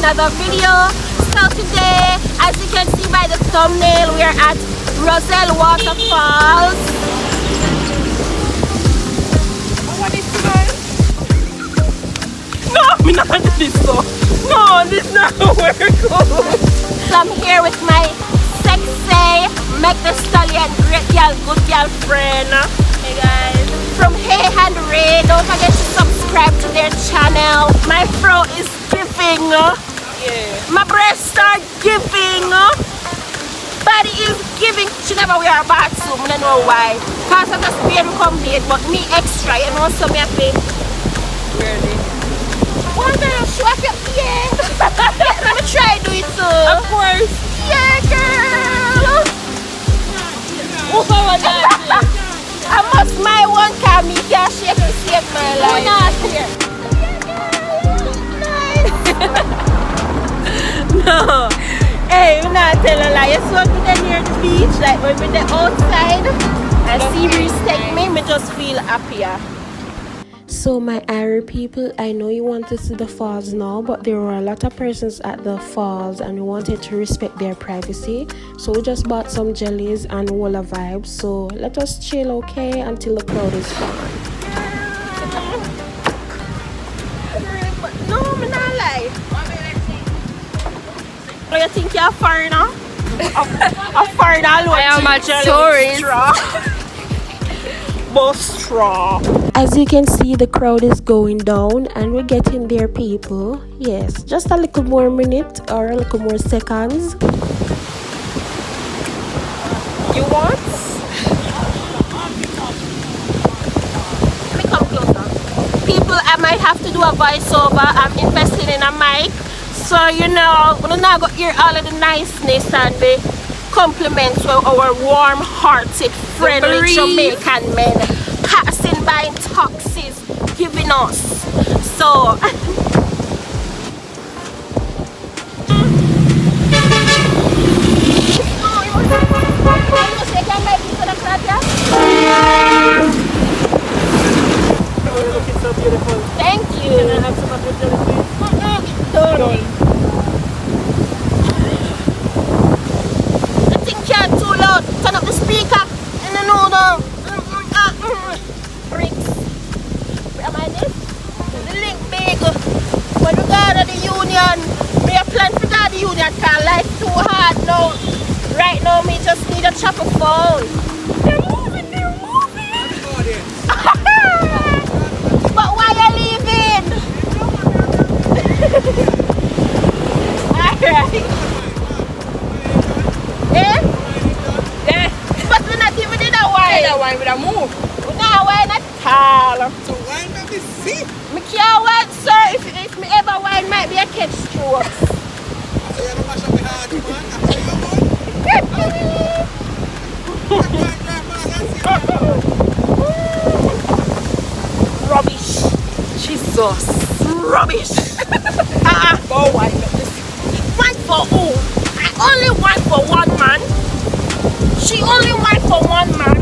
another video. So today, as you can see by the thumbnail, we are at Roselle Waterfalls. What is this? No, I'm not doing this so. No, this is not where it goes. So I'm here with my sexy, make the stallion, great girl, good girl friend. Hey guys. From iREE. Don't forget to subscribe to their channel. My fro is giving. Yeah. My breasts are giving. Body is giving. She never wear a bathsuit. I don't know why. Because I just beard come beard, but me extra. You know, so me have to. Really? One day I'll show up your yeah. Let me try to do it too. Of course. Yeah, girl. I must my one car, me can shake to save my life. Yeah, girl. Nice. No. Hey, I'm not telling a lie. You saw me there near the beach, like when we're there outside and sea breeze take me, me just feel happier. So my iREE people, I know you want to see the falls now, but there were a lot of persons at the falls and we wanted to respect their privacy. So we just bought some jellies and Walla vibes. So let us chill, okay, until the crowd is gone. No, I'm not lying. Oh, you think you're a foreigner? A foreigner alone. I am a tourist. Straw. As you can see, the crowd is going down and we're getting there, people. Yes, just a little more minute or a little more seconds. You want? Let me come closer. People, I might have to do a voiceover. I'm investing in a mic, so you know, we're not gonna hear all of the niceness and the compliments to our warm-hearted, friendly Jamaican men passing by in taxis, giving us. So, you're looking so beautiful. Thank you. Can I have some of your jelly, please? Don't. Turn up the speaker and then all the bricks. Where am I this? The link big. When we go to the union, we have planned to go to the union because life too hard now. Right now, me just need a chopper phone. They're moving. But why are you leaving? Alright. That wine with a move. No, wine at all. So wine not the sea. Me can't wine, sir. If me ever wine, might be a catch stroke. So you don't mash up my heart, man. Rubbish. Jesus. Rubbish. Go wine with this. Wine for who? I only wine for one man. She only wine for one man.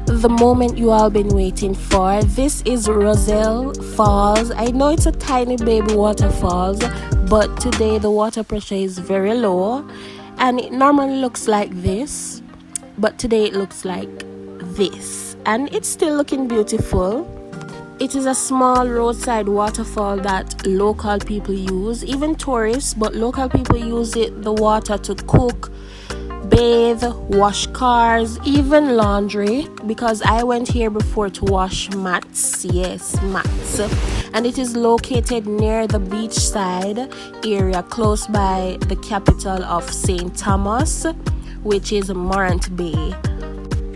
The moment you all been waiting for. This is Roselle Falls. I know it's a tiny baby waterfalls, but today the water pressure is very low and it normally looks like this, but today it looks like this and it's still looking beautiful. It is a small roadside waterfall that local people use, even tourists, but local people use the water to cook, bathe, wash cars, even laundry, because I went here before to wash mats. Yes, mats. And it is located near the beachside area close by the capital of St. Thomas, which is Morant Bay.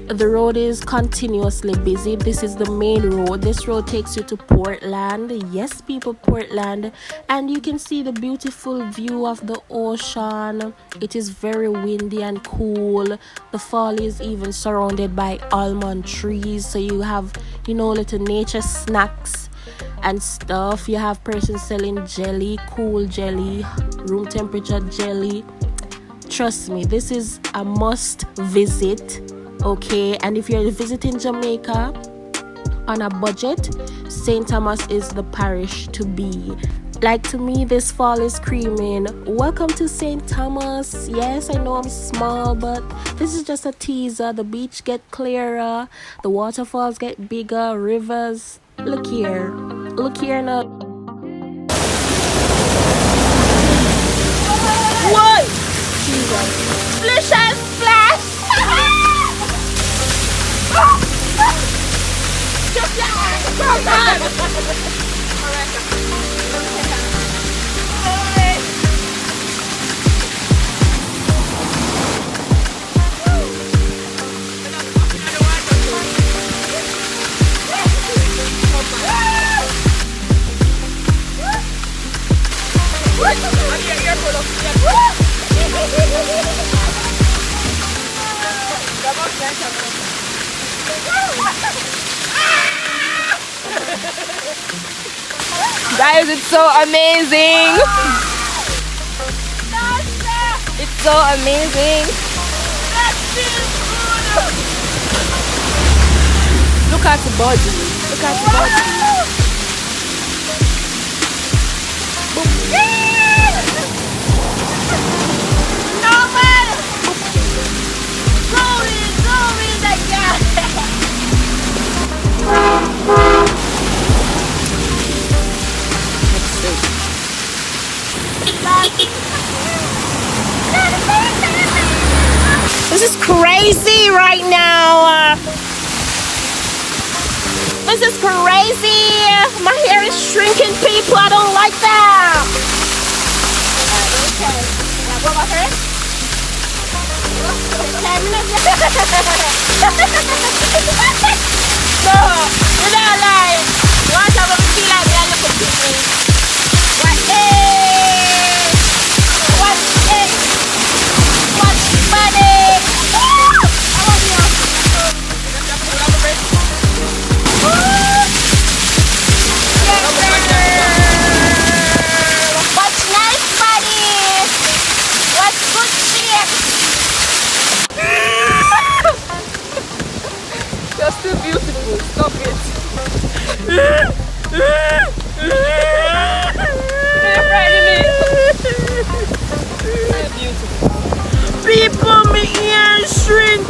The road is continuously busy. This is the main road. This road takes you to Portland. Yes, people, Portland. And you can see the beautiful view of the ocean. It is very windy and cool. The fall is even surrounded by almond trees. So you have, you know, little nature snacks and stuff. You have persons selling jelly, cool jelly, room temperature jelly. Trust me, this is a must visit. Okay, and if you're visiting Jamaica on a budget, St. Thomas is the parish to be. Like, to me, this fall is screaming, welcome to St. Thomas. Yes, I know I'm small, but this is just a teaser. The beach get clearer, the waterfalls get bigger, rivers. Look here now. What? Jesus. Splish and splash. Just Guys, it's so amazing. It's so amazing. Look at the body. Look at the body. No man! Go in like that! This is crazy right now. This is crazy. My hair is shrinking, people. I don't like that. Okay. Now go back here. No, you don't lie. What I will feel like I look at people. What? Hey! What? Hey! What? Money! What's nice, buddy? What's good shit? You're still beautiful. Stop it. You're frightening me. You're beautiful. People, my ear shrink.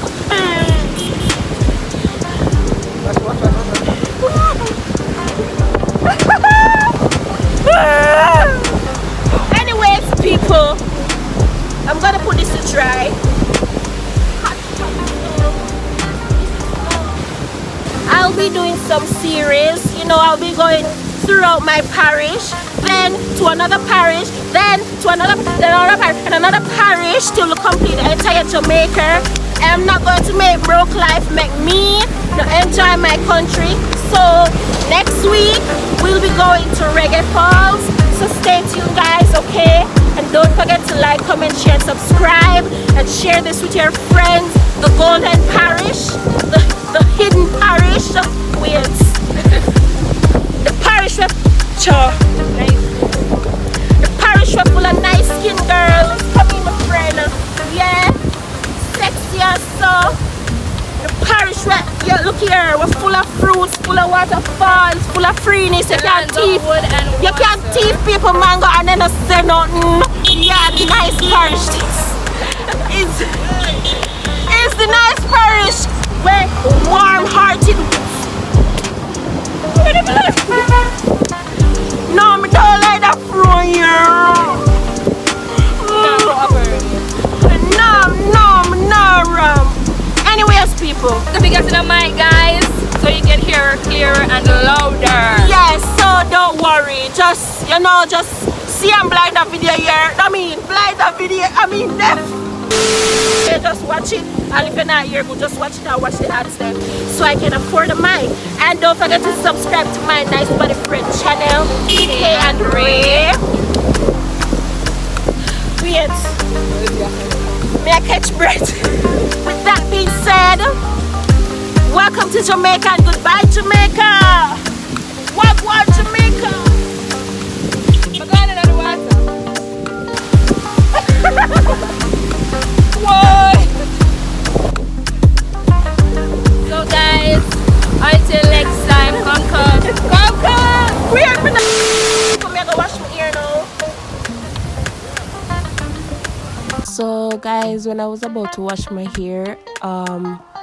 Anyways, people, I'm gonna put this to dry. I'll be doing some series, you know, I'll be going throughout my parish, then to another parish, then to another parish, and another parish till complete the entire Jamaica. I'm not going to make broke life make me not enjoy my country. So next week we'll be going to Roselle Falls. So stay tuned, guys, okay? And don't forget to like, comment, share, and subscribe, and share this with your friends. The Golden Parish, the hidden parish. Wait, the parish where the parish where full of nice skin girls. Come in, my friend. Yeah, sexy and so. The parish where, yeah, look here, we're full of fruits, full of waterfalls, full of freeness. You can't teeth. You can't teeth people mango and then say nothing. Yeah, the nice parish. It's the nice parish where warm-hearted. No, me don't like that from here. No. Anyways, people. The biggest in the mic, guys, so you can hear clearer and louder. Yes, so don't worry. Just, you know, just see and blind that video here. Deaf. Yeah, just watch it. And if you're not here, go just watch it and watch the ads then. So I can afford the mic. And don't forget to subscribe to my nice buddy friend channel, iFEELiREE. Wait. May I catch breath? With that being said, welcome to Jamaica and goodbye Jamaica. What Jamaica? We're going into the water. Whoa. So guys, until next time, come. We are gonna wash my ear So guys, when I was about to wash my hair,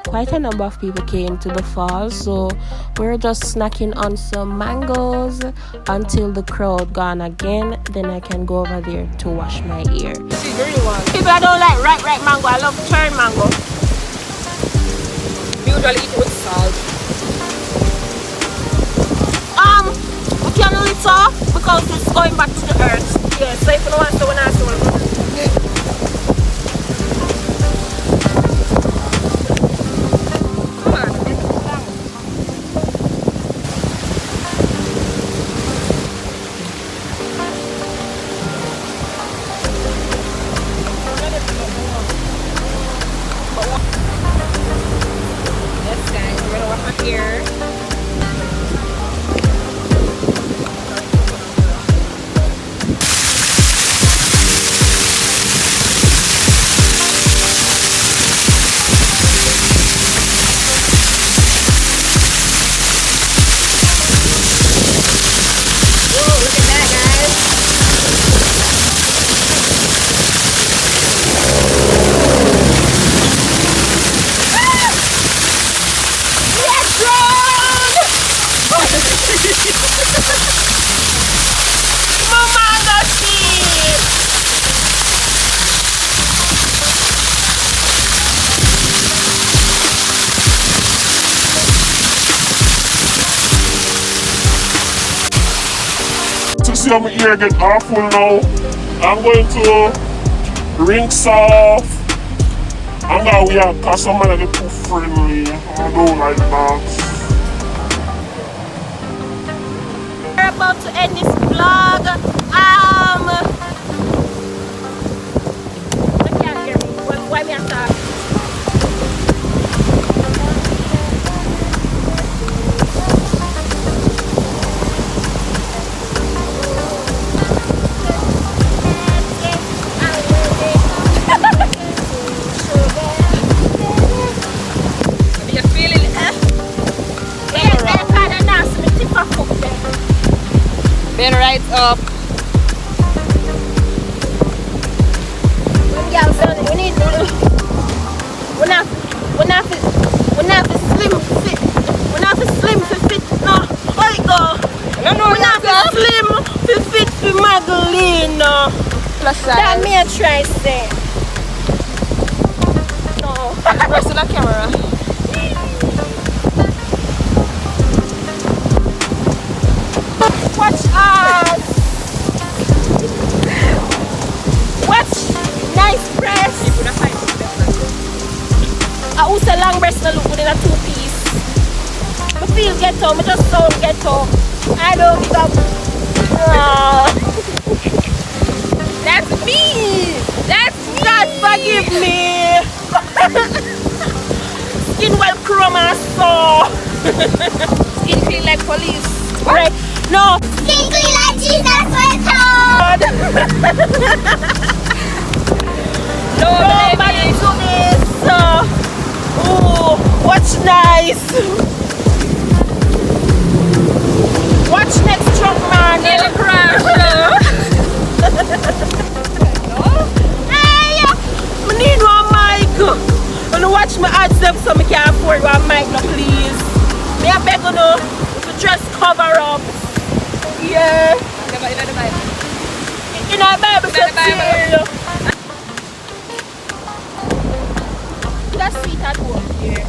quite a number of people came to the falls, so we're just snacking on some mangoes until the crowd gone again. Then I can go over there to wash my hair. People I don't like ripe mango, I love cherry mango. Usually eat with salt. We can litter because it's going back to the earth. Yeah, so if you don't want to, when I saw See how my ear get awful now. I'm going to rinse off. I'm gonna wear because some man get too friendly. I don't like that. We're about to end this vlog. I can't hear me. Why me attack? Bend right up. We need slim fit. We have a slim fit. No, oh go. No, we have a slim fit for Magdalena. Plus size. That me a try say. No. Rest of the camera. Watch us. Watch nice breast. I also long breast no look good in a 2-piece. I feel ghetto, I just sound ghetto. I don't give up. That's me. That's me. God forgive me. Skin well chrome and sore. Skin clean like police. Right. No. Skin clean like Jesus with God. Nobody do this. Oh, watch nice. Watch next truck man. Nearly crash. Hey, I need one mic. I'm gonna watch my ads them so I can afford one mic now, please. Me I beg you no, to just cover up. Yeah. In our Bible, that's sweet at home here.